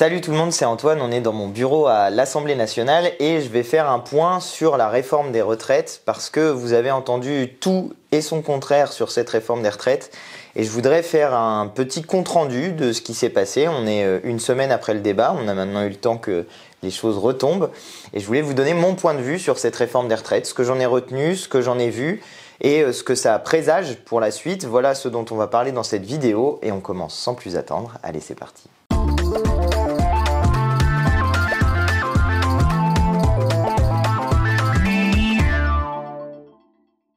Salut tout le monde, c'est Antoine, on est dans mon bureau à l'Assemblée nationale et je vais faire un point sur la réforme des retraites parce que vous avez entendu tout et son contraire sur cette réforme des retraites et je voudrais faire un petit compte-rendu de ce qui s'est passé. On est une semaine après le débat, on a maintenant eu le temps que les choses retombent et je voulais vous donner mon point de vue sur cette réforme des retraites, ce que j'en ai retenu, ce que j'en ai vu et ce que ça présage pour la suite. Voilà ce dont on va parler dans cette vidéo et on commence sans plus attendre. Allez, c'est parti.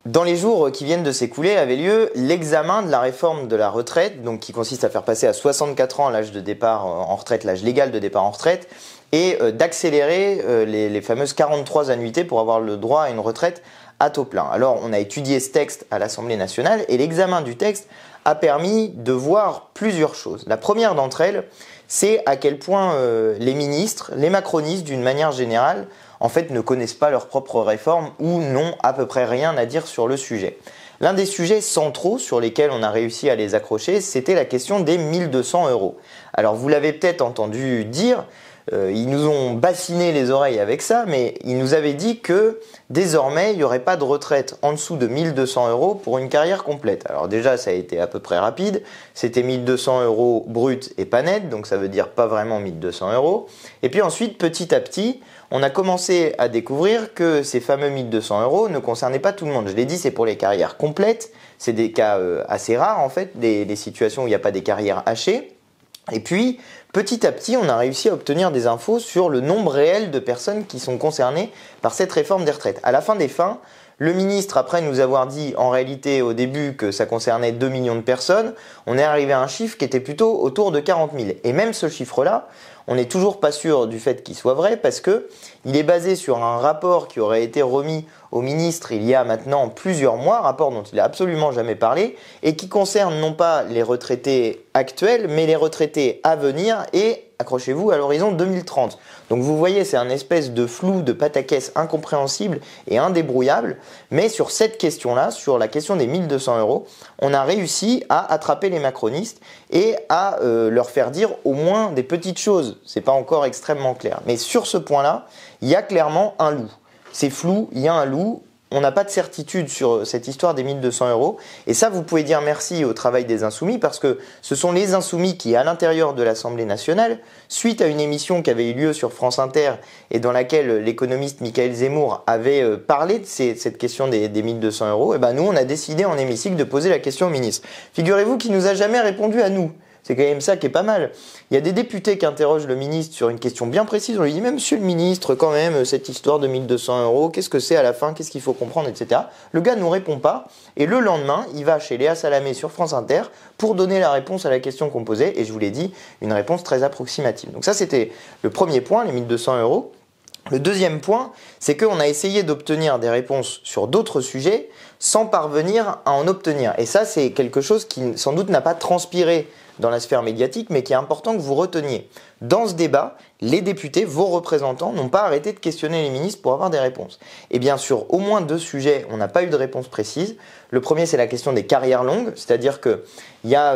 Dans les jours qui viennent de s'écouler avait lieu l'examen de la réforme de la retraite, donc qui consiste à faire passer à 64 ans l'âge de départ en retraite, l'âge légal de départ en retraite, et d'accélérer les fameuses 43 annuités pour avoir le droit à une retraite à taux plein. Alors on a étudié ce texte à l'Assemblée nationale et l'examen du texte a permis de voir plusieurs choses. La première d'entre elles, c'est à quel point les ministres, les macronistes d'une manière générale, en fait ne connaissent pas leur propre réforme ou n'ont à peu près rien à dire sur le sujet. L'un des sujets centraux sur lesquels on a réussi à les accrocher, c'était la question des 1200 €. Alors vous l'avez peut-être entendu dire, ils nous ont bassiné les oreilles avec ça, mais ils nous avaient dit que désormais il n'y aurait pas de retraite en dessous de 1200 € pour une carrière complète. Alors déjà ça a été à peu près rapide, c'était 1200 € brut et pas net, donc ça veut dire pas vraiment 1200 €. Et puis ensuite petit à petit, on a commencé à découvrir que ces fameux 1200 € ne concernaient pas tout le monde. Je l'ai dit, c'est pour les carrières complètes, c'est des cas assez rares en fait, des situations où il n'y a pas des carrières hachées. Et puis, petit à petit, on a réussi à obtenir des infos sur le nombre réel de personnes qui sont concernées par cette réforme des retraites. À la fin des fins, le ministre, après nous avoir dit en réalité au début que ça concernait 2 millions de personnes, on est arrivé à un chiffre qui était plutôt autour de 40 000. Et même ce chiffre-là, on n'est toujours pas sûr du fait qu'il soit vrai parce que il est basé sur un rapport qui aurait été remis au ministre il y a maintenant plusieurs mois, rapport dont il n'a absolument jamais parlé et qui concerne non pas les retraités actuels mais les retraités à venir et, accrochez-vous, à l'horizon 2030. Donc vous voyez, c'est un espèce de flou, de pataquès incompréhensible et indébrouillable, mais sur cette question-là, sur la question des 1200 €, on a réussi à attraper les macronistes et à leur faire dire au moins des petites choses. C'est pas encore extrêmement clair, mais sur ce point-là, il y a clairement un loup. C'est flou, il y a un loup. On n'a pas de certitude sur cette histoire des 1200 €. Et ça, vous pouvez dire merci au travail des Insoumis parce que ce sont les Insoumis qui, à l'intérieur de l'Assemblée nationale, suite à une émission qui avait eu lieu sur France Inter et dans laquelle l'économiste Michael Zemmour avait parlé de cette question des 1200 €, et ben nous, on a décidé en hémicycle de poser la question au ministre. Figurez-vous qu'il nous a jamais répondu à nous. C'est quand même ça qui est pas mal. Il y a des députés qui interrogent le ministre sur une question bien précise. On lui dit, mais monsieur le ministre, quand même, cette histoire de 1200 €, qu'est-ce que c'est à la fin, qu'est-ce qu'il faut comprendre, etc. Le gars ne nous répond pas. Et le lendemain, il va chez Léa Salamé sur France Inter pour donner la réponse à la question qu'on posait. Et je vous l'ai dit, une réponse très approximative. Donc ça, c'était le premier point, les 1200 €. Le deuxième point, c'est qu'on a essayé d'obtenir des réponses sur d'autres sujets sans parvenir à en obtenir. Et ça, c'est quelque chose qui sans doute n'a pas transpiré dans la sphère médiatique, mais qui est important que vous reteniez. Dans ce débat, les députés, vos représentants, n'ont pas arrêté de questionner les ministres pour avoir des réponses. Et bien sûr, au moins 2 sujets, on n'a pas eu de réponse précise. Le premier, c'est la question des carrières longues, c'est-à-dire qu'il y a,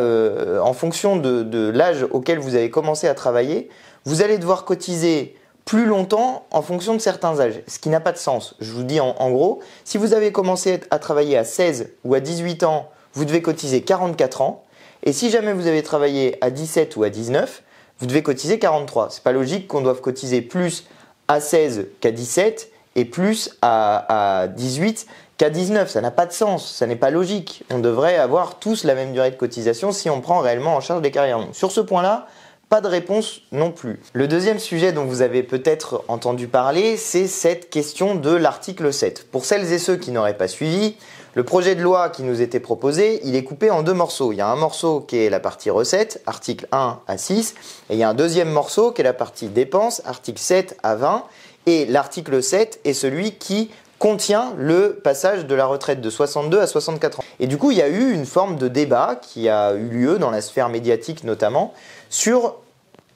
en fonction de l'âge auquel vous avez commencé à travailler, vous allez devoir cotiser plus longtemps en fonction de certains âges, ce qui n'a pas de sens. Je vous dis en gros, si vous avez commencé à travailler à 16 ou à 18 ans, vous devez cotiser 44 ans. Et si jamais vous avez travaillé à 17 ou à 19, vous devez cotiser 43. C'est pas logique qu'on doive cotiser plus à 16 qu'à 17 et plus à 18 qu'à 19. Ça n'a pas de sens, ça n'est pas logique. On devrait avoir tous la même durée de cotisation si on prend réellement en charge les carrières longues. Sur ce point-là, pas de réponse non plus. Le deuxième sujet dont vous avez peut-être entendu parler, c'est cette question de l'article 7. Pour celles et ceux qui n'auraient pas suivi, le projet de loi qui nous était proposé, il est coupé en 2 morceaux. Il y a un morceau qui est la partie recettes, article 1 à 6, et il y a un deuxième morceau qui est la partie dépenses, article 7 à 20, et l'article 7 est celui qui contient le passage de la retraite de 62 à 64 ans. Et du coup, il y a eu une forme de débat qui a eu lieu dans la sphère médiatique notamment sur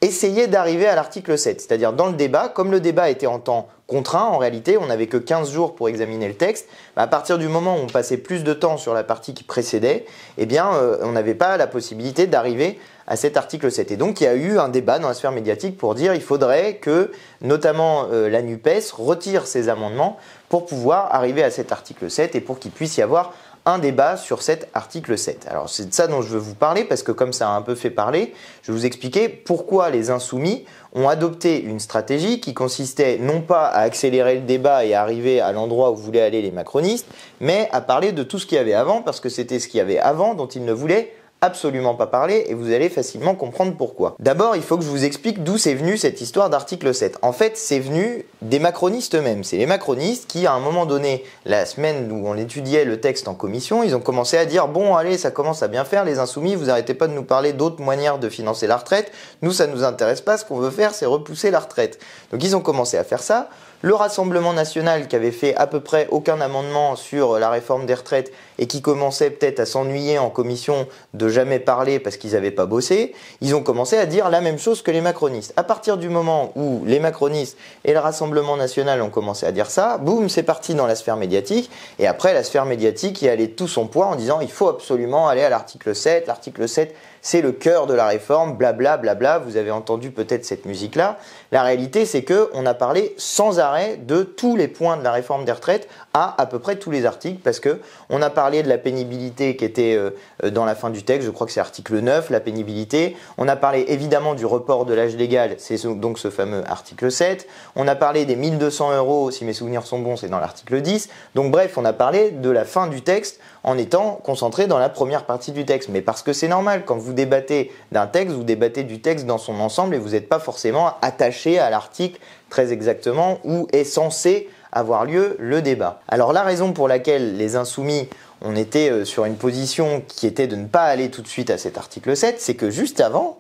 essayer d'arriver à l'article 7. C'est-à-dire dans le débat, comme le débat était en temps contraint, en réalité, on n'avait que 15 jours pour examiner le texte. À partir du moment où on passait plus de temps sur la partie qui précédait, eh bien, on n'avait pas la possibilité d'arriver à cet article 7. Et donc il y a eu un débat dans la sphère médiatique pour dire qu'il faudrait que notamment la NUPES retire ses amendements pour pouvoir arriver à cet article 7 et pour qu'il puisse y avoir un débat sur cet article 7. Alors c'est de ça dont je veux vous parler parce que comme ça a un peu fait parler, je vais vous expliquer pourquoi les Insoumis ont adopté une stratégie qui consistait non pas à accélérer le débat et à arriver à l'endroit où voulaient aller les macronistes, mais à parler de tout ce qu'il y avait avant parce que c'était ce qu'il y avait avant dont ils ne voulaient absolument pas parler et vous allez facilement comprendre pourquoi. D'abord, il faut que je vous explique d'où c'est venu cette histoire d'article 7. En fait, c'est venu des macronistes eux-mêmes. C'est les macronistes qui, à un moment donné, la semaine où on étudiait le texte en commission, ils ont commencé à dire « Bon, allez, ça commence à bien faire, les insoumis, vous arrêtez pas de nous parler d'autres manières de financer la retraite. Nous, ça nous intéresse pas. Ce qu'on veut faire, c'est repousser la retraite. » Donc, ils ont commencé à faire ça. Le Rassemblement national, qui avait fait à peu près aucun amendement sur la réforme des retraites et qui commençait peut-être à s'ennuyer en commission de jamais parler parce qu'ils n'avaient pas bossé, ils ont commencé à dire la même chose que les macronistes. À partir du moment où les macronistes et le Rassemblement national ont commencé à dire ça, boum, c'est parti dans la sphère médiatique. Et après, la sphère médiatique y allait tout son poids en disant il faut absolument aller à l'article 7. L'article 7, c'est le cœur de la réforme, blabla, blabla. Vous avez entendu peut-être cette musique-là. La réalité, c'est qu'on a parlé sans arrêt de tous les points de la réforme des retraites à peu près tous les articles parce que on a parlé de la pénibilité qui était dans la fin du texte, je crois que c'est article 9, la pénibilité. On a parlé évidemment du report de l'âge légal, c'est donc ce fameux article 7. On a parlé des 1200 €, si mes souvenirs sont bons, c'est dans l'article 10. Donc bref, on a parlé de la fin du texte en étant concentré dans la première partie du texte. Mais parce que c'est normal, quand vous débattez d'un texte, vous débattez du texte dans son ensemble et vous n'êtes pas forcément attaché à l'article très exactement où est censé avoir lieu le débat. Alors la raison pour laquelle les Insoumis on était sur une position qui était de ne pas aller tout de suite à cet article 7, c'est que juste avant,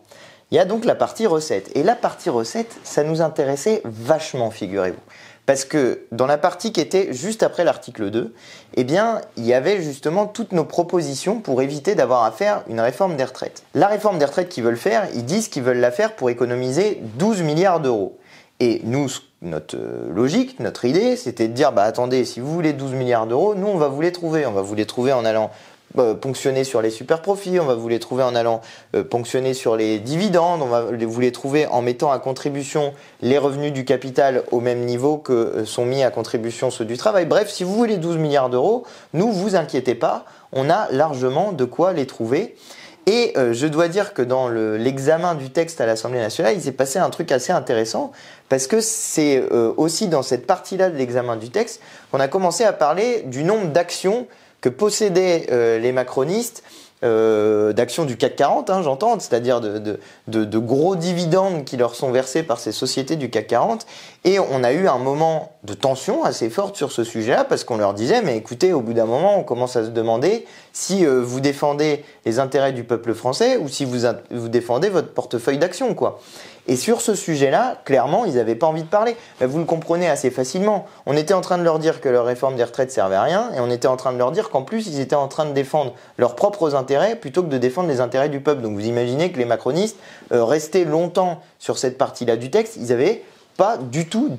il y a donc la partie recette. Et la partie recette, ça nous intéressait vachement, figurez-vous. Parce que dans la partie qui était juste après l'article 2, eh bien, il y avait justement toutes nos propositions pour éviter d'avoir à faire une réforme des retraites. La réforme des retraites qu'ils veulent faire, ils disent qu'ils veulent la faire pour économiser 12 milliards d'euros. Et nous, notre logique, notre idée, c'était de dire, bah attendez, si vous voulez 12 milliards d'euros, nous on va vous les trouver. On va vous les trouver en allant ponctionner sur les super profits, on va vous les trouver en allant ponctionner sur les dividendes, on va vous les trouver en mettant à contribution les revenus du capital au même niveau que sont mis à contribution ceux du travail. Bref, si vous voulez 12 milliards d'euros, nous, vous inquiétez pas, on a largement de quoi les trouver. Et je dois dire que dans l'examen du texte à l'Assemblée nationale, il s'est passé un truc assez intéressant parce que c'est aussi dans cette partie-là de l'examen du texte qu'on a commencé à parler du nombre d'actions que possédaient les macronistes, d'actions du CAC 40, hein, j'entends, c'est-à-dire de gros dividendes qui leur sont versés par ces sociétés du CAC 40. Et on a eu un moment de tension assez forte sur ce sujet-là parce qu'on leur disait, mais écoutez, au bout d'un moment, on commence à se demander si vous défendez les intérêts du peuple français ou si vous défendez votre portefeuille d'actions, quoi. Et sur ce sujet-là, clairement, ils n'avaient pas envie de parler. Mais vous le comprenez assez facilement. On était en train de leur dire que leur réforme des retraites servait à rien et on était en train de leur dire qu'en plus, ils étaient en train de défendre leurs propres intérêts plutôt que de défendre les intérêts du peuple. Donc vous imaginez que les macronistes restaient longtemps sur cette partie-là du texte, ils avaient pas du tout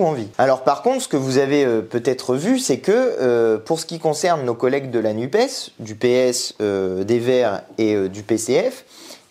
envie. Alors par contre, ce que vous avez peut-être vu, c'est que pour ce qui concerne nos collègues de la NUPES, du PS, des Verts et du PCF,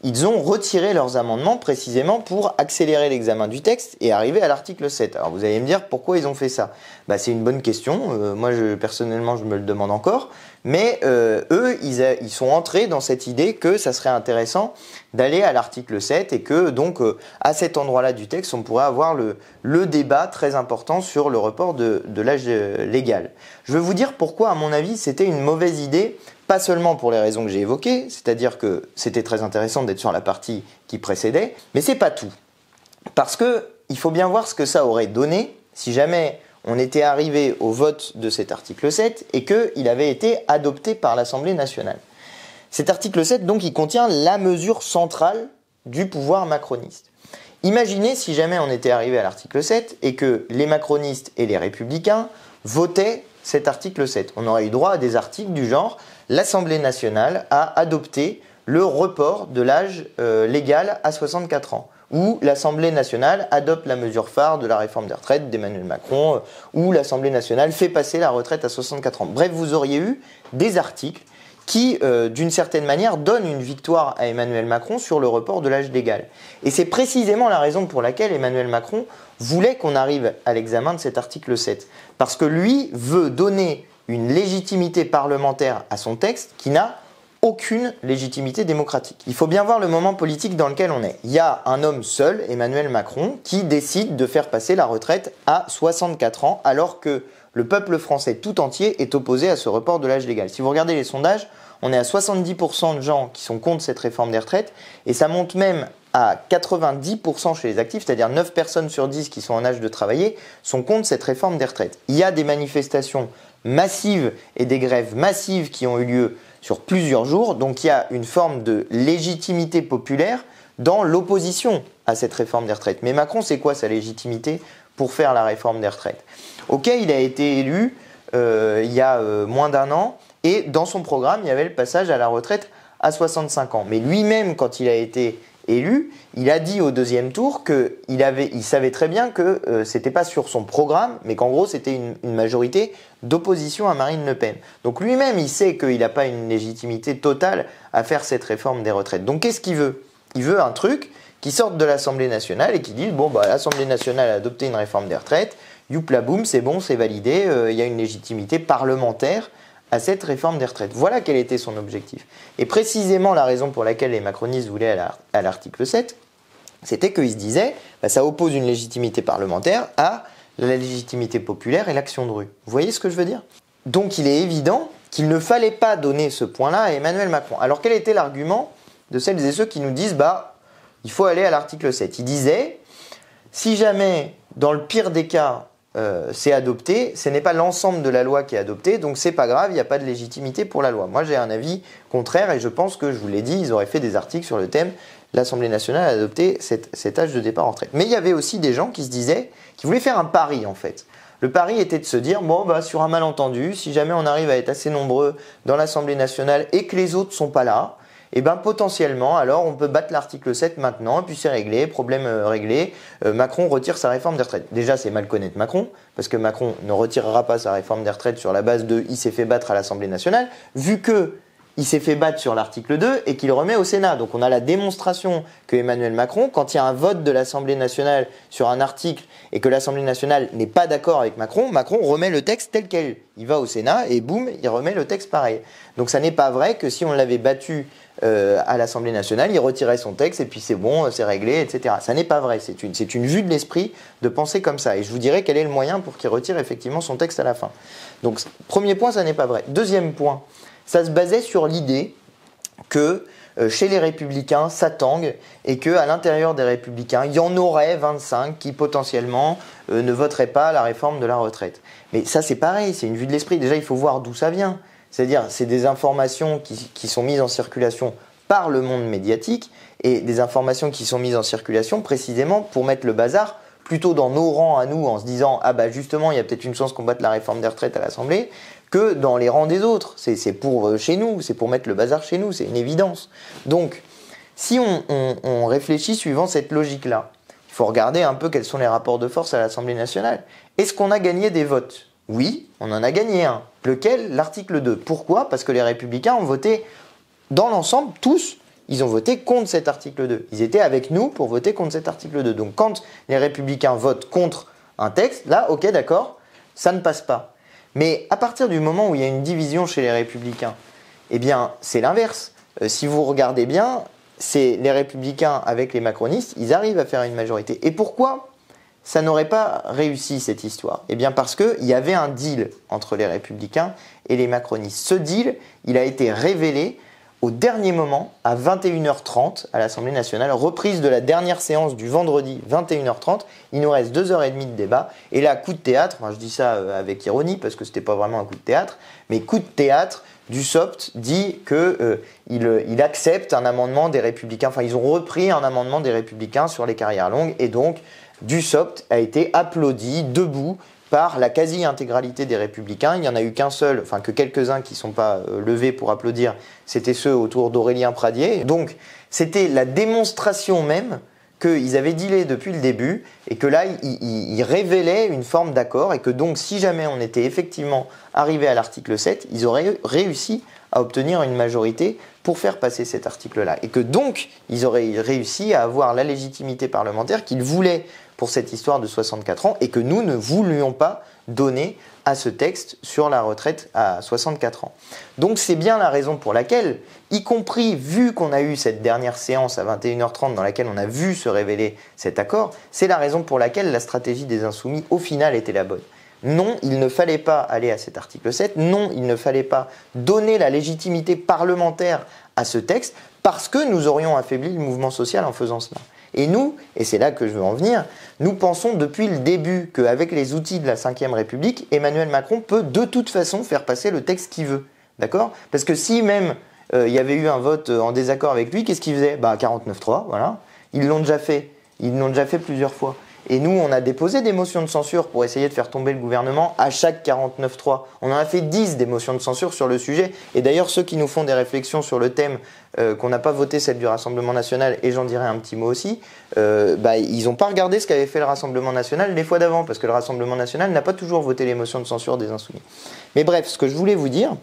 ils ont retiré leurs amendements précisément pour accélérer l'examen du texte et arriver à l'article 7. Alors vous allez me dire pourquoi ils ont fait ça. Bah, c'est une bonne question, moi personnellement je me le demande encore, mais eux ils sont entrés dans cette idée que ça serait intéressant d'aller à l'article 7 et que donc à cet endroit-là du texte on pourrait avoir le débat très important sur le report de l'âge légal. Je vais vous dire pourquoi à mon avis c'était une mauvaise idée. Pas seulement pour les raisons que j'ai évoquées, c'est-à-dire que c'était très intéressant d'être sur la partie qui précédait, mais c'est pas tout. Parce que il faut bien voir ce que ça aurait donné si jamais on était arrivé au vote de cet article 7 et qu'il avait été adopté par l'Assemblée nationale. Cet article 7, donc, il contient la mesure centrale du pouvoir macroniste. Imaginez si jamais on était arrivé à l'article 7 et que les macronistes et les républicains votaient cet article 7. On aurait eu droit à des articles du genre « L'Assemblée nationale a adopté le report de l'âge légal à 64 ans » ou « L'Assemblée nationale adopte la mesure phare de la réforme des retraites d'Emmanuel Macron » ou « L'Assemblée nationale fait passer la retraite à 64 ans ». Bref, vous auriez eu des articles qui, d'une certaine manière, donne une victoire à Emmanuel Macron sur le report de l'âge légal. Et c'est précisément la raison pour laquelle Emmanuel Macron voulait qu'on arrive à l'examen de cet article 7. Parce que lui veut donner une légitimité parlementaire à son texte qui n'a aucune légitimité démocratique. Il faut bien voir le moment politique dans lequel on est. Il y a un homme seul, Emmanuel Macron, qui décide de faire passer la retraite à 64 ans, alors que le peuple français tout entier est opposé à ce report de l'âge légal. Si vous regardez les sondages, on est à 70% de gens qui sont contre cette réforme des retraites, et ça monte même à 90% chez les actifs, c'est-à-dire 9 personnes sur 10 qui sont en âge de travailler, sont contre cette réforme des retraites. Il y a des manifestations massives et des grèves massives qui ont eu lieu sur plusieurs jours, donc il y a une forme de légitimité populaire dans l'opposition à cette réforme des retraites. Mais Macron, c'est quoi sa légitimité pour faire la réforme des retraites? Ok, il a été élu il y a moins d'un an, et dans son programme, il y avait le passage à la retraite à 65 ans. Mais lui-même, quand il a été élu, il a dit au deuxième tour qu'il savait très bien que c'était pas sur son programme, mais qu'en gros c'était une majorité d'opposition à Marine Le Pen. Donc lui-même, il sait qu'il n'a pas une légitimité totale à faire cette réforme des retraites. Donc qu'est-ce qu'il veut? Il veut un truc qui sorte de l'Assemblée nationale et qui dit bon bah l'Assemblée nationale a adopté une réforme des retraites, youpla boum, c'est bon, c'est validé, il y a une légitimité parlementaire à cette réforme des retraites. Voilà quel était son objectif. Et précisément la raison pour laquelle les macronistes voulaient à l'article 7, c'était qu'ils se disaient, bah, ça oppose une légitimité parlementaire à la légitimité populaire et l'action de rue. Vous voyez ce que je veux dire? Donc il est évident qu'il ne fallait pas donner ce point-là à Emmanuel Macron. Alors quel était l'argument de celles et ceux qui nous disent, bah, il faut aller à l'article 7? Ils disaient, si jamais, dans le pire des cas, c'est adopté, ce n'est pas l'ensemble de la loi qui est adopté, donc c'est pas grave, il n'y a pas de légitimité pour la loi. Moi j'ai un avis contraire et je pense que, je vous l'ai dit, ils auraient fait des articles sur le thème l'Assemblée nationale a adopté cet âge de départ en retraite. Mais il y avait aussi des gens qui se disaient, qui voulaient faire un pari en fait. Le pari était de se dire, bon bah sur un malentendu, si jamais on arrive à être assez nombreux dans l'Assemblée nationale et que les autres sont pas là, et bien potentiellement, alors on peut battre l'article 7 maintenant, et puis c'est réglé, problème réglé, Macron retire sa réforme des retraites. Déjà, c'est mal connaître Macron, parce que Macron ne retirera pas sa réforme des retraites sur la base de « il s'est fait battre à l'Assemblée nationale », vu que il s'est fait battre sur l'article 2 et qu'il remet au Sénat. Donc on a la démonstration que Emmanuel Macron, quand il y a un vote de l'Assemblée nationale sur un article et que l'Assemblée nationale n'est pas d'accord avec Macron, Macron remet le texte tel quel. Il va au Sénat et boum, il remet le texte pareil. Donc ça n'est pas vrai que si on l'avait battu à l'Assemblée nationale, il retirait son texte et puis c'est bon, c'est réglé, etc. Ça n'est pas vrai. C'est une vue de l'esprit de penser comme ça. Et je vous dirai quel est le moyen pour qu'il retire effectivement son texte à la fin. Donc premier point, ça n'est pas vrai. Deuxième point, ça se basait sur l'idée que chez les Républicains, ça tangue et qu'à l'intérieur des Républicains, il y en aurait 25 qui potentiellement ne voteraient pas la réforme de la retraite. Mais ça, c'est pareil, c'est une vue de l'esprit. Déjà, il faut voir d'où ça vient. C'est-à-dire, c'est des informations qui sont mises en circulation par le monde médiatique et des informations qui sont mises en circulation précisément pour mettre le bazar plutôt dans nos rangs à nous en se disant « Ah bah justement, il y a peut-être une chance qu'on batte la réforme des retraites à l'Assemblée », que dans les rangs des autres. C'est pour chez nous, c'est pour mettre le bazar chez nous, c'est une évidence. Donc, si on réfléchit suivant cette logique-là, il faut regarder un peu quels sont les rapports de force à l'Assemblée nationale. Est-ce qu'on a gagné des votes? Oui, on en a gagné un. Lequel? L'article 2. Pourquoi? Parce que les Républicains ont voté, dans l'ensemble, tous, ils ont voté contre cet article 2. Ils étaient avec nous pour voter contre cet article 2. Donc quand les Républicains votent contre un texte, là, ok, d'accord, ça ne passe pas. Mais à partir du moment où il y a une division chez les Républicains, eh bien, c'est l'inverse. Si vous regardez bien, c'est les Républicains avec les macronistes, ils arrivent à faire une majorité. Et pourquoi ça n'aurait pas réussi cette histoire? Eh bien parce qu'il y avait un deal entre les Républicains et les macronistes. Ce deal, il a été révélé au dernier moment, à 21h30 à l'Assemblée nationale, reprise de la dernière séance du vendredi, 21h30. Il nous reste 2h30 de débat. Et là, coup de théâtre, enfin, je dis ça avec ironie parce que ce n'était pas vraiment un coup de théâtre, mais coup de théâtre, Dussopt dit qu'il accepte un amendement des Républicains. Enfin, ils ont repris un amendement des Républicains sur les carrières longues et donc Dussopt a été applaudi debout par la quasi-intégralité des Républicains. Il n'y en a eu qu'un seul, enfin que quelques-uns qui ne sont pas levés pour applaudir, c'était ceux autour d'Aurélien Pradié. Donc c'était la démonstration même qu'ils avaient dealé depuis le début et que là, ils révélaient une forme d'accord et que donc si jamais on était effectivement arrivé à l'article 7, ils auraient réussi à obtenir une majorité pour faire passer cet article-là. Et que donc, ils auraient réussi à avoir la légitimité parlementaire qu'ils voulaient pour cette histoire de 64 ans et que nous ne voulions pas donner à ce texte sur la retraite à 64 ans. Donc c'est bien la raison pour laquelle, y compris vu qu'on a eu cette dernière séance à 21h30 dans laquelle on a vu se révéler cet accord, c'est la raison pour laquelle la stratégie des Insoumis au final était la bonne. Non, il ne fallait pas aller à cet article 7, non, il ne fallait pas donner la légitimité parlementaire à ce texte parce que nous aurions affaibli le mouvement social en faisant cela. Et nous, et c'est là que je veux en venir, nous pensons depuis le début qu'avec les outils de la Ve République, Emmanuel Macron peut de toute façon faire passer le texte qu'il veut. D'accord ? Parce que si même il y avait eu un vote en désaccord avec lui, qu'est-ce qu'il faisait ? 49-3, voilà. Ils l'ont déjà fait. Ils l'ont déjà fait plusieurs fois. Et nous, on a déposé des motions de censure pour essayer de faire tomber le gouvernement à chaque 49-3. On en a fait 10 des motions de censure sur le sujet. Et d'ailleurs, ceux qui nous font des réflexions sur le thème qu'on n'a pas voté celle du Rassemblement National, et j'en dirai un petit mot aussi, ils n'ont pas regardé ce qu'avait fait le Rassemblement National les fois d'avant, parce que le Rassemblement National n'a pas toujours voté les motions de censure des Insoumis. Mais bref, ce que je voulais vous dire,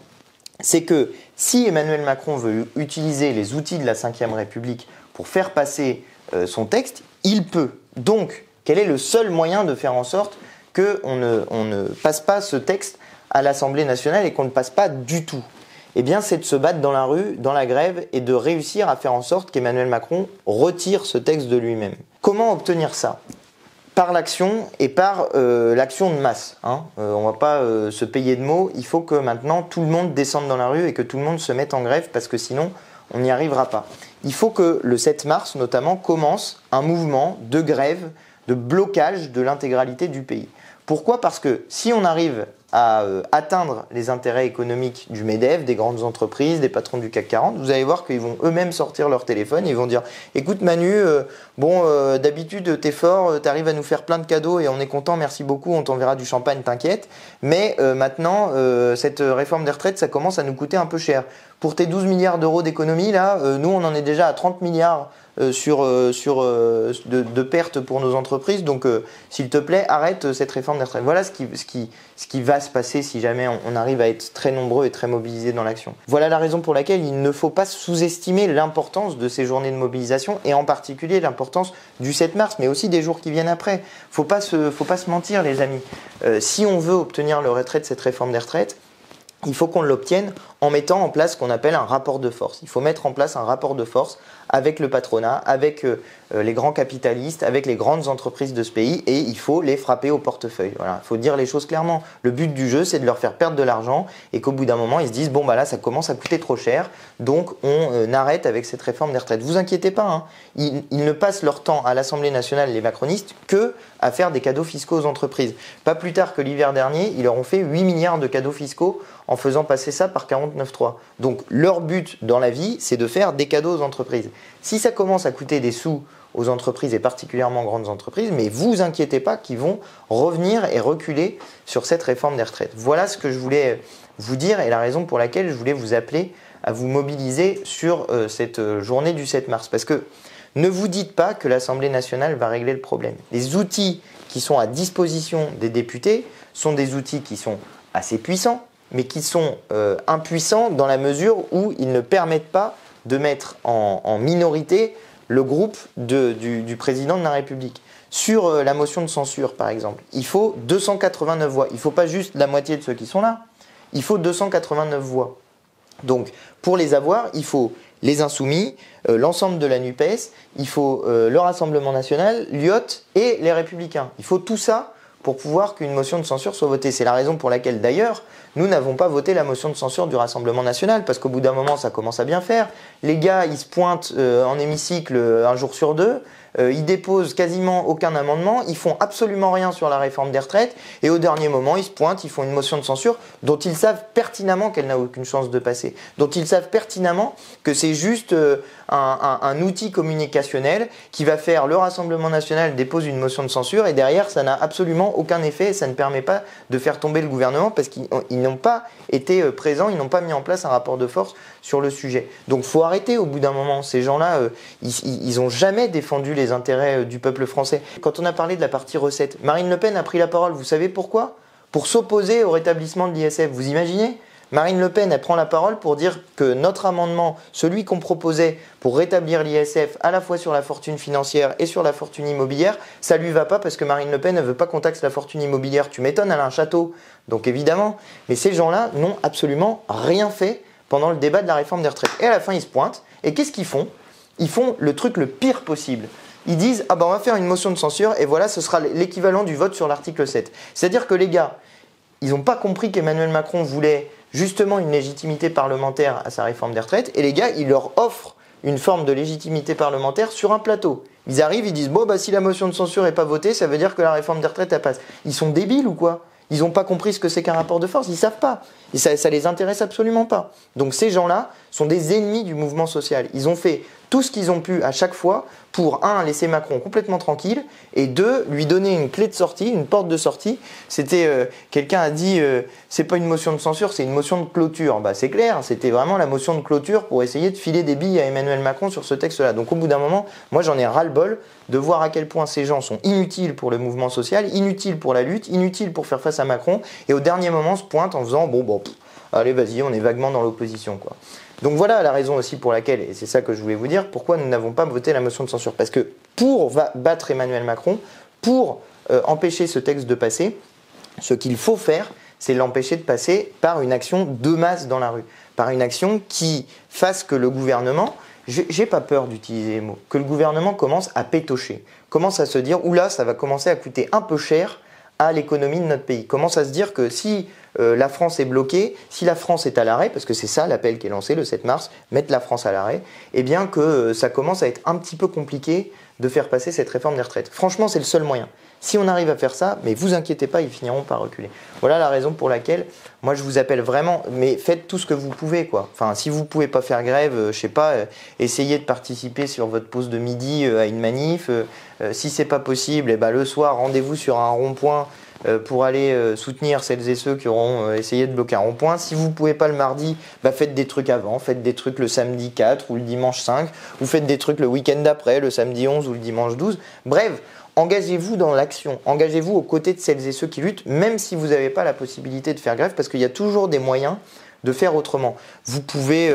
c'est que si Emmanuel Macron veut utiliser les outils de la Ve République pour faire passer son texte, il peut. Donc, quel est le seul moyen de faire en sorte qu'on ne passe pas ce texte à l'Assemblée nationale et qu'on ne passe pas du tout ? Eh bien, c'est de se battre dans la rue, dans la grève et de réussir à faire en sorte qu'Emmanuel Macron retire ce texte de lui-même. Comment obtenir ça ? Par l'action et par l'action de masse. On ne va pas se payer de mots. Il faut que maintenant tout le monde descende dans la rue et que tout le monde se mette en grève parce que sinon on n'y arrivera pas. Il faut que le 7 mars notamment commence un mouvement de grève, de blocage de l'intégralité du pays. Pourquoi ? Parce que si on arrive à atteindre les intérêts économiques du MEDEF, des grandes entreprises, des patrons du CAC 40, vous allez voir qu'ils vont eux-mêmes sortir leur téléphone et ils vont dire « Écoute Manu, d'habitude t'es fort, t'arrives à nous faire plein de cadeaux et on est content, merci beaucoup, on t'enverra du champagne, t'inquiète. Mais maintenant, cette réforme des retraites, ça commence à nous coûter un peu cher. Pour tes 12 milliards d'euros d'économie, là, nous on en est déjà à 30 milliards de pertes pour nos entreprises. Donc, s'il te plaît, arrête cette réforme des retraites. » Voilà ce qui va se passer si jamais on arrive à être très nombreux et très mobilisés dans l'action. Voilà la raison pour laquelle il ne faut pas sous-estimer l'importance de ces journées de mobilisation et en particulier l'importance du 7 mars, mais aussi des jours qui viennent après. Faut pas se mentir, les amis. Si on veut obtenir le retrait de cette réforme des retraites, il faut qu'on l'obtienne en mettant en place ce qu'on appelle un rapport de force. Il faut mettre en place un rapport de force avec le patronat, avec les grands capitalistes, avec les grandes entreprises de ce pays et il faut les frapper au portefeuille. Voilà. Il faut dire les choses clairement. Le but du jeu, c'est de leur faire perdre de l'argent et qu'au bout d'un moment, ils se disent « Bon, là, ça commence à coûter trop cher, donc on arrête avec cette réforme des retraites. » Vous inquiétez pas, ils ne passent leur temps à l'Assemblée nationale, les macronistes, que à faire des cadeaux fiscaux aux entreprises. Pas plus tard que l'hiver dernier, ils leur ont fait 8 milliards de cadeaux fiscaux en faisant passer ça par 49.3. Donc leur but dans la vie, c'est de faire des cadeaux aux entreprises. Si ça commence à coûter des sous aux entreprises et particulièrement grandes entreprises, mais vous inquiétez pas qu'ils vont revenir et reculer sur cette réforme des retraites. Voilà ce que je voulais vous dire et la raison pour laquelle je voulais vous appeler à vous mobiliser sur cette journée du 7 mars. Parce que ne vous dites pas que l'Assemblée nationale va régler le problème. Les outils qui sont à disposition des députés sont des outils qui sont assez puissants, mais qui sont impuissants dans la mesure où ils ne permettent pas de mettre en minorité le groupe du président de la République. Sur la motion de censure, par exemple, il faut 289 voix. Il ne faut pas juste la moitié de ceux qui sont là, il faut 289 voix. Donc, pour les avoir, il faut les Insoumis, l'ensemble de la NUPES, il faut le Rassemblement National, l'UOT et les Républicains. Il faut tout ça pour pouvoir qu'une motion de censure soit votée. C'est la raison pour laquelle, d'ailleurs, nous n'avons pas voté la motion de censure du Rassemblement National, parce qu'au bout d'un moment, ça commence à bien faire. Les gars, ils se pointent en hémicycle un jour sur deux, ils déposent quasiment aucun amendement, ils font absolument rien sur la réforme des retraites, et au dernier moment, ils se pointent, ils font une motion de censure dont ils savent pertinemment qu'elle n'a aucune chance de passer, dont ils savent pertinemment que c'est juste un outil communicationnel qui va faire le Rassemblement National dépose une motion de censure, et derrière, ça n'a absolument aucun effet, et ça ne permet pas de faire tomber le gouvernement, parce qu'ils n'ont pas été présents, ils n'ont pas mis en place un rapport de force sur le sujet. Donc faut arrêter au bout d'un moment. Ces gens-là, ils n'ont jamais défendu les intérêts du peuple français. Quand on a parlé de la partie recettes, Marine Le Pen a pris la parole. Vous savez pourquoi ? Pour s'opposer au rétablissement de l'ISF. Vous imaginez ? Marine Le Pen, elle prend la parole pour dire que notre amendement, celui qu'on proposait pour rétablir l'ISF à la fois sur la fortune financière et sur la fortune immobilière, ça lui va pas parce que Marine Le Pen ne veut pas qu'on taxe la fortune immobilière. Tu m'étonnes, elle a un château. Donc évidemment, mais ces gens-là n'ont absolument rien fait pendant le débat de la réforme des retraites. Et à la fin, ils se pointent. Et qu'est-ce qu'ils font? Ils font le truc le pire possible. Ils disent « Ah ben on va faire une motion de censure et voilà, ce sera l'équivalent du vote sur l'article 7 ». C'est-à-dire que les gars, ils n'ont pas compris qu'Emmanuel Macron voulait justement une légitimité parlementaire à sa réforme des retraites. Et les gars, ils leur offrent une forme de légitimité parlementaire sur un plateau. Ils arrivent, ils disent « Bon, bah, si la motion de censure n'est pas votée, ça veut dire que la réforme des retraites, elle passe ». Ils sont débiles ou quoi? Ils n'ont pas compris ce que c'est qu'un rapport de force, ils ne savent pas. Et ça les intéresse absolument pas. Donc ces gens-là sont des ennemis du mouvement social. Ils ont fait tout ce qu'ils ont pu à chaque fois pour, un, laisser Macron complètement tranquille, et deux, lui donner une clé de sortie, une porte de sortie. C'était, quelqu'un a dit, c'est pas une motion de censure, c'est une motion de clôture. Bah c'est clair, c'était vraiment la motion de clôture pour essayer de filer des billes à Emmanuel Macron sur ce texte-là. Donc au bout d'un moment, moi j'en ai ras-le-bol de voir à quel point ces gens sont inutiles pour le mouvement social, inutiles pour la lutte, inutiles pour faire face à Macron, et au dernier moment se pointent en faisant, allez vas-y, on est vaguement dans l'opposition, quoi. Donc voilà la raison aussi pour laquelle, et c'est ça que je voulais vous dire, pourquoi nous n'avons pas voté la motion de censure. Parce que pour battre Emmanuel Macron, pour empêcher ce texte de passer, ce qu'il faut faire, c'est l'empêcher de passer par une action de masse dans la rue. Par une action qui fasse que le gouvernement, j'ai pas peur d'utiliser les mots, que le gouvernement commence à pétocher, commence à se dire, oula, ça va commencer à coûter un peu cher à l'économie de notre pays. Commence à se dire que si la France est bloquée, si la France est à l'arrêt, parce que c'est ça l'appel qui est lancé le 7 mars, mettre la France à l'arrêt, eh bien que ça commence à être un petit peu compliqué de faire passer cette réforme des retraites. Franchement, c'est le seul moyen. Si on arrive à faire ça, mais vous inquiétez pas, ils finiront par reculer. Voilà la raison pour laquelle, moi je vous appelle vraiment, mais faites tout ce que vous pouvez, quoi. Enfin, si vous pouvez pas faire grève, je sais pas, essayez de participer sur votre pause de midi à une manif. Si c'est pas possible, le soir, rendez-vous sur un rond-point pour aller soutenir celles et ceux qui auront essayé de bloquer un rond-point. Si vous ne pouvez pas le mardi, faites des trucs avant, faites des trucs le samedi 4 ou le dimanche 5, ou faites des trucs le week-end d'après, le samedi 11 ou le dimanche 12. Bref, engagez-vous dans l'action, engagez-vous aux côtés de celles et ceux qui luttent, même si vous n'avez pas la possibilité de faire grève, parce qu'il y a toujours des moyens de faire autrement. Vous pouvez,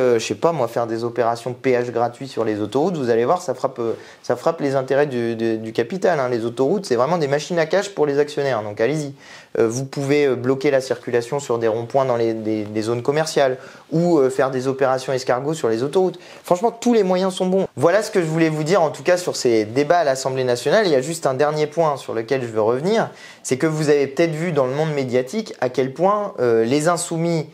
faire des opérations de péage gratuit sur les autoroutes, vous allez voir, ça frappe les intérêts du capital. Hein. Les autoroutes, c'est vraiment des machines à cash pour les actionnaires, donc allez-y. Vous pouvez bloquer la circulation sur des ronds-points dans des zones commerciales ou faire des opérations escargots sur les autoroutes. Franchement, tous les moyens sont bons. Voilà ce que je voulais vous dire, en tout cas, sur ces débats à l'Assemblée nationale. Il y a juste un dernier point sur lequel je veux revenir, c'est que vous avez peut-être vu dans le monde médiatique à quel point les insoumis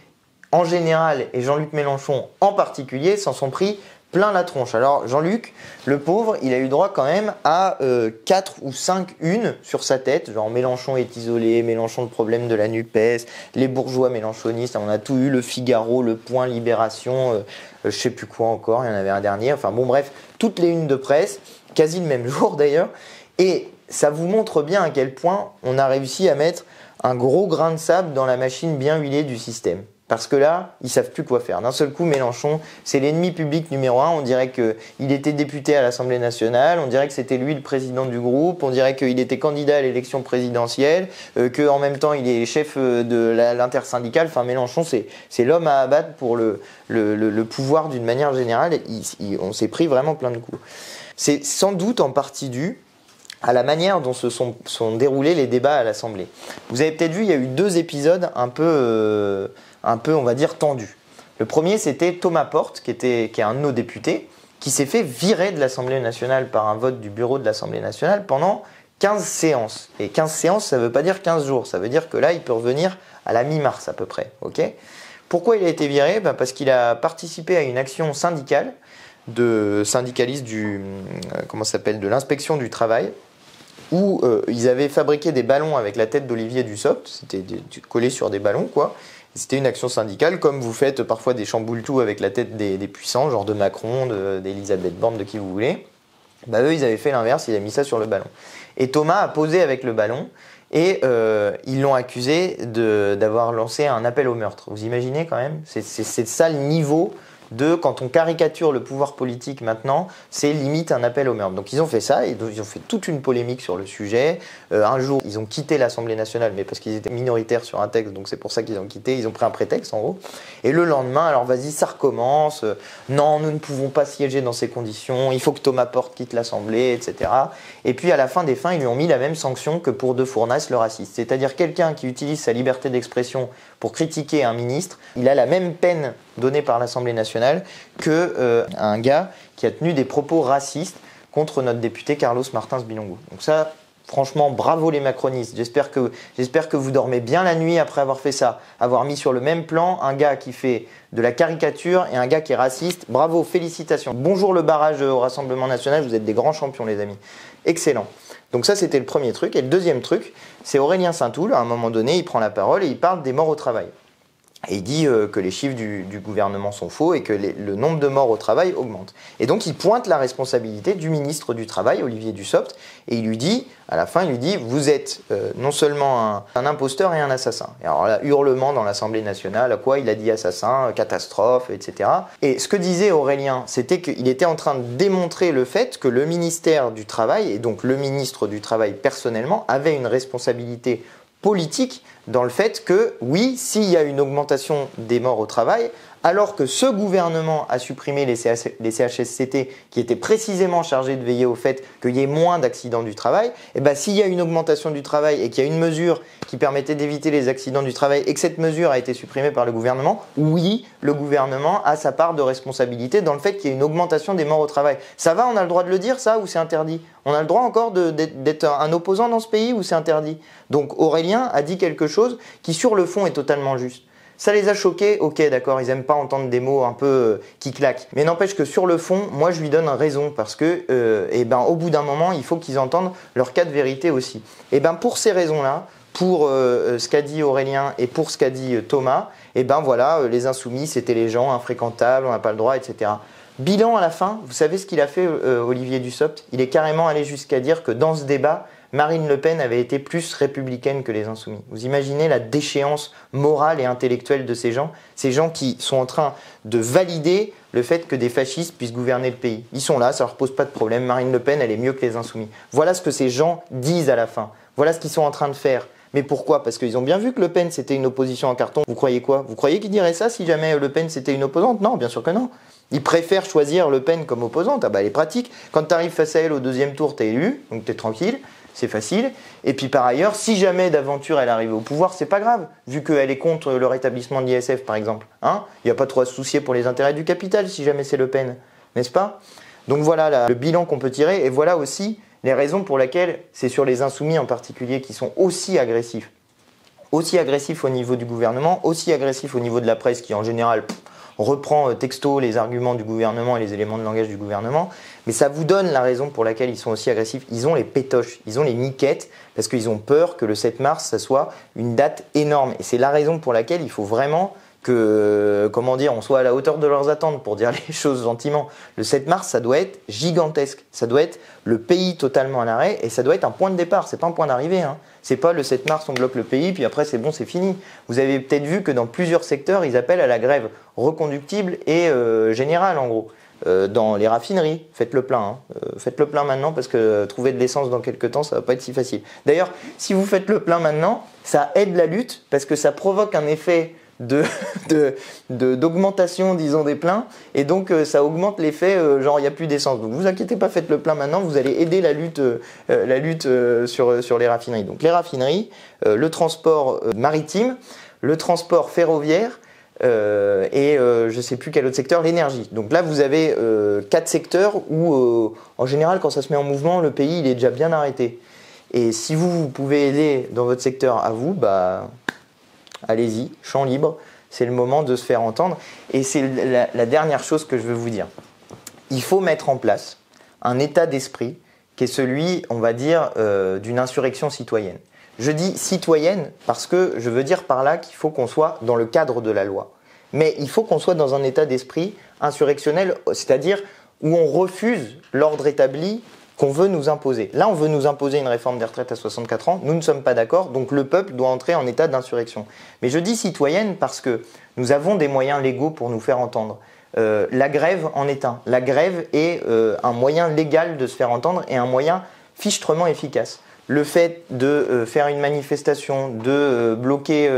en général, et Jean-Luc Mélenchon en particulier, s'en sont pris plein la tronche. Alors Jean-Luc, le pauvre, il a eu droit quand même à 4 ou 5 unes sur sa tête, genre Mélenchon est isolé, Mélenchon le problème de la NUPES, les bourgeois mélenchonistes, on a tout eu, le Figaro, le Point, Libération, je sais plus quoi encore, il y en avait un dernier, enfin bon bref, toutes les unes de presse, quasi le même jour d'ailleurs, et ça vous montre bien à quel point on a réussi à mettre un gros grain de sable dans la machine bien huilée du système. Parce que là, ils savent plus quoi faire. D'un seul coup, Mélenchon, c'est l'ennemi public numéro 1. On dirait qu'il était député à l'Assemblée nationale, on dirait que c'était lui le président du groupe, on dirait qu'il était candidat à l'élection présidentielle, qu'en même temps, il est chef de l'intersyndicale. Enfin, Mélenchon, c'est l'homme à abattre pour le pouvoir d'une manière générale. On s'est pris vraiment plein de coups. C'est sans doute en partie dû à la manière dont se sont déroulés les débats à l'Assemblée. Vous avez peut-être vu, il y a eu 2 épisodes un peu, on va dire, tendus. Le premier, c'était Thomas Porte, qui est un de nos députés, qui s'est fait virer de l'Assemblée nationale par un vote du bureau de l'Assemblée nationale pendant 15 séances. Et 15 séances, ça ne veut pas dire 15 jours, ça veut dire que là, il peut revenir à la mi-mars à peu près. Okay. Pourquoi il a été viré ? Parce qu'il a participé à une action syndicale de syndicalistes de l'inspection du travail, où ils avaient fabriqué des ballons avec la tête d'Olivier Dussopt, c'était collé sur des ballons, quoi. C'était une action syndicale, comme vous faites parfois des chamboule-tout avec la tête des puissants, genre de Macron, d'Elisabeth Borne, de qui vous voulez. Eux, ils avaient fait l'inverse, ils avaient mis ça sur le ballon. Et Thomas a posé avec le ballon, et ils l'ont accusé d'avoir lancé un appel au meurtre. Vous imaginez quand même ? C'est ça le niveau quand on caricature le pouvoir politique maintenant, c'est limite un appel au meurtre. Donc ils ont fait ça, et ils ont fait toute une polémique sur le sujet. Un jour, ils ont quitté l'Assemblée nationale, mais parce qu'ils étaient minoritaires sur un texte, donc c'est pour ça qu'ils ont quitté, ils ont pris un prétexte en gros. Et le lendemain, alors vas-y, ça recommence, non, nous ne pouvons pas siéger dans ces conditions, il faut que Thomas Porte quitte l'Assemblée, etc. Et puis à la fin des fins, ils lui ont mis la même sanction que pour De Fournas, le raciste. C'est-à-dire quelqu'un qui utilise sa liberté d'expression pour critiquer un ministre, il a la même peine donnée par l'Assemblée nationale qu'un gars qui a tenu des propos racistes contre notre député Carlos Martins Bilongo. Donc ça, franchement, bravo les macronistes. J'espère que vous dormez bien la nuit après avoir fait ça. Avoir mis sur le même plan un gars qui fait de la caricature et un gars qui est raciste. Bravo, félicitations. Bonjour le barrage au Rassemblement National, vous êtes des grands champions les amis. Excellent. Donc ça, c'était le premier truc. Et le deuxième truc, c'est Aurélien Saint-Houl. À un moment donné, il prend la parole et il parle des morts au travail. Et il dit que les chiffres du gouvernement sont faux et que le nombre de morts au travail augmente. Et donc il pointe la responsabilité du ministre du Travail, Olivier Dussopt, et il lui dit, à la fin, il lui dit, vous êtes non seulement un imposteur et un assassin. Et alors là, hurlement dans l'Assemblée nationale, à quoi il a dit assassin, catastrophe, etc. Et ce que disait Aurélien, c'était qu'il était en train de démontrer le fait que le ministère du Travail, et donc le ministre du Travail personnellement, avait une responsabilité politique dans le fait que, oui, s'il y a une augmentation des morts au travail, alors que ce gouvernement a supprimé les CHSCT qui étaient précisément chargés de veiller au fait qu'il y ait moins d'accidents du travail, et ben, s'il y a une augmentation du travail et qu'il y a une mesure qui permettait d'éviter les accidents du travail et que cette mesure a été supprimée par le gouvernement, oui, le gouvernement a sa part de responsabilité dans le fait qu'il y ait une augmentation des morts au travail. Ça va, on a le droit de le dire ça ou c'est interdit? On a le droit encore d'être un opposant dans ce pays ou c'est interdit? Donc Aurélien a dit quelque chose qui sur le fond est totalement juste. Ça les a choqués, ok d'accord, ils n'aiment pas entendre des mots un peu qui claquent. Mais n'empêche que sur le fond, moi je lui donne raison parce que au bout d'un moment, il faut qu'ils entendent leur cas de vérité aussi. Et ben pour ces raisons-là, pour ce qu'a dit Aurélien et pour ce qu'a dit Thomas, voilà, les insoumis c'était les gens infréquentables, on n'a pas le droit, etc. Bilan à la fin, vous savez ce qu'il a fait Olivier Dussopt? Il est carrément allé jusqu'à dire que dans ce débat, Marine Le Pen avait été plus républicaine que les Insoumis. Vous imaginez la déchéance morale et intellectuelle de ces gens qui sont en train de valider le fait que des fascistes puissent gouverner le pays. Ils sont là, ça leur pose pas de problème, Marine Le Pen, elle est mieux que les Insoumis. Voilà ce que ces gens disent à la fin. Voilà ce qu'ils sont en train de faire. Mais pourquoi? Parce qu'ils ont bien vu que Le Pen c'était une opposition en carton. Vous croyez quoi? Vous croyez qu'ils diraient ça si jamais Le Pen c'était une opposante? Non, bien sûr que non. Ils préfèrent choisir Le Pen comme opposante. Ah bah elle est pratique. Quand tu arrives face à elle au deuxième tour, t'es élu, donc t'es tranquille. C'est facile. Et puis par ailleurs, si jamais d'aventure elle arrive au pouvoir, c'est pas grave, vu qu'elle est contre le rétablissement de l'ISF par exemple. Il n'y a pas trop à se soucier pour les intérêts du capital si jamais c'est Le Pen, n'est-ce pas? Donc voilà le bilan qu'on peut tirer, et voilà aussi les raisons pour lesquelles c'est sur les insoumis en particulier qui sont aussi agressifs. Aussi agressifs au niveau du gouvernement, aussi agressifs au niveau de la presse qui en général reprend texto les arguments du gouvernement et les éléments de langage du gouvernement, mais ça vous donne la raison pour laquelle ils sont aussi agressifs. Ils ont les pétoches, ils ont les miquettes, parce qu'ils ont peur que le 7 mars, ça soit une date énorme. Et c'est la raison pour laquelle il faut vraiment que, on soit à la hauteur de leurs attentes, pour dire les choses gentiment. Le 7 mars, ça doit être gigantesque. Ça doit être le pays totalement à l'arrêt, et ça doit être un point de départ, c'est pas un point d'arrivée. C'est pas le 7 mars, on bloque le pays, puis après c'est bon, c'est fini. Vous avez peut-être vu que dans plusieurs secteurs, ils appellent à la grève reconductible et générale, en gros. Dans les raffineries, faites le plein. Faites le plein maintenant, parce que trouver de l'essence dans quelques temps, ça va pas être si facile. D'ailleurs, si vous faites le plein maintenant, ça aide la lutte, parce que ça provoque un effet d'augmentation, disons, des pleins, et donc ça augmente l'effet genre il n'y a plus d'essence. Donc vous inquiétez pas, faites le plein maintenant, vous allez aider la lutte sur les raffineries. Donc les raffineries, le transport maritime, le transport ferroviaire, et je ne sais plus quel autre secteur, l'énergie. Donc là vous avez 4 secteurs où en général quand ça se met en mouvement, le pays il est déjà bien arrêté. Et si vous pouvez aider dans votre secteur à vous, allez-y, champ libre, c'est le moment de se faire entendre. Et c'est la dernière chose que je veux vous dire. Il faut mettre en place un état d'esprit qui est celui, on va dire, d'une insurrection citoyenne. Je dis citoyenne parce que je veux dire par là qu'il faut qu'on soit dans le cadre de la loi. Mais il faut qu'on soit dans un état d'esprit insurrectionnel, c'est-à-dire où on refuse l'ordre établi qu'on veut nous imposer. Là, on veut nous imposer une réforme des retraites à 64 ans, nous ne sommes pas d'accord, donc le peuple doit entrer en état d'insurrection. Mais je dis citoyenne parce que nous avons des moyens légaux pour nous faire entendre. la grève en est un. La grève est un moyen légal de se faire entendre et un moyen fichtrement efficace. Le fait de faire une manifestation, de bloquer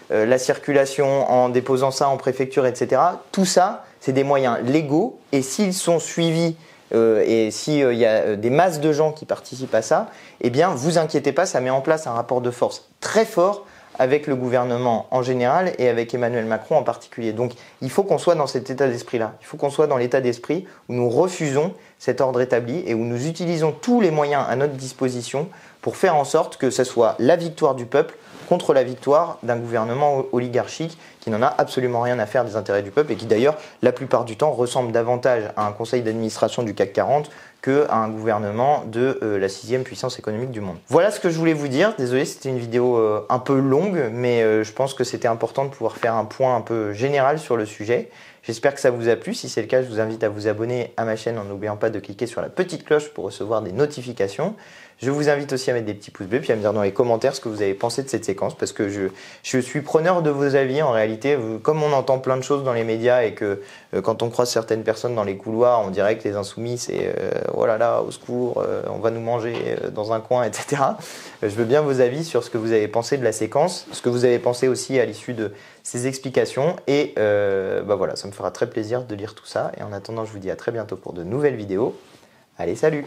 la circulation en déposant ça en préfecture, etc., tout ça, c'est des moyens légaux et s'ils sont suivis et s'il y a des masses de gens qui participent à ça, eh bien, vous inquiétez pas, ça met en place un rapport de force très fort avec le gouvernement en général et avec Emmanuel Macron en particulier. Donc il faut qu'on soit dans cet état d'esprit-là. Il faut qu'on soit dans l'état d'esprit où nous refusons cet ordre établi et où nous utilisons tous les moyens à notre disposition pour faire en sorte que ce soit la victoire du peuple contre la victoire d'un gouvernement oligarchique qui n'en a absolument rien à faire des intérêts du peuple et qui d'ailleurs, la plupart du temps, ressemble davantage à un conseil d'administration du CAC 40 qu'à un gouvernement de la 6e puissance économique du monde. Voilà ce que je voulais vous dire. Désolé, c'était une vidéo un peu longue, mais je pense que c'était important de pouvoir faire un point un peu général sur le sujet. J'espère que ça vous a plu. Si c'est le cas, je vous invite à vous abonner à ma chaîne en n'oubliant pas de cliquer sur la petite cloche pour recevoir des notifications. Je vous invite aussi à mettre des petits pouces bleus puis à me dire dans les commentaires ce que vous avez pensé de cette séquence parce que je suis preneur de vos avis en réalité. Comme on entend plein de choses dans les médias et que quand on croise certaines personnes dans les couloirs, on dirait que les insoumis c'est oh là là, au secours, on va nous manger dans un coin, etc. Je veux bien vos avis sur ce que vous avez pensé de la séquence, ce que vous avez pensé aussi à l'issue de ces explications et voilà, ça me fera très plaisir de lire tout ça et en attendant je vous dis à très bientôt pour de nouvelles vidéos. Allez, salut!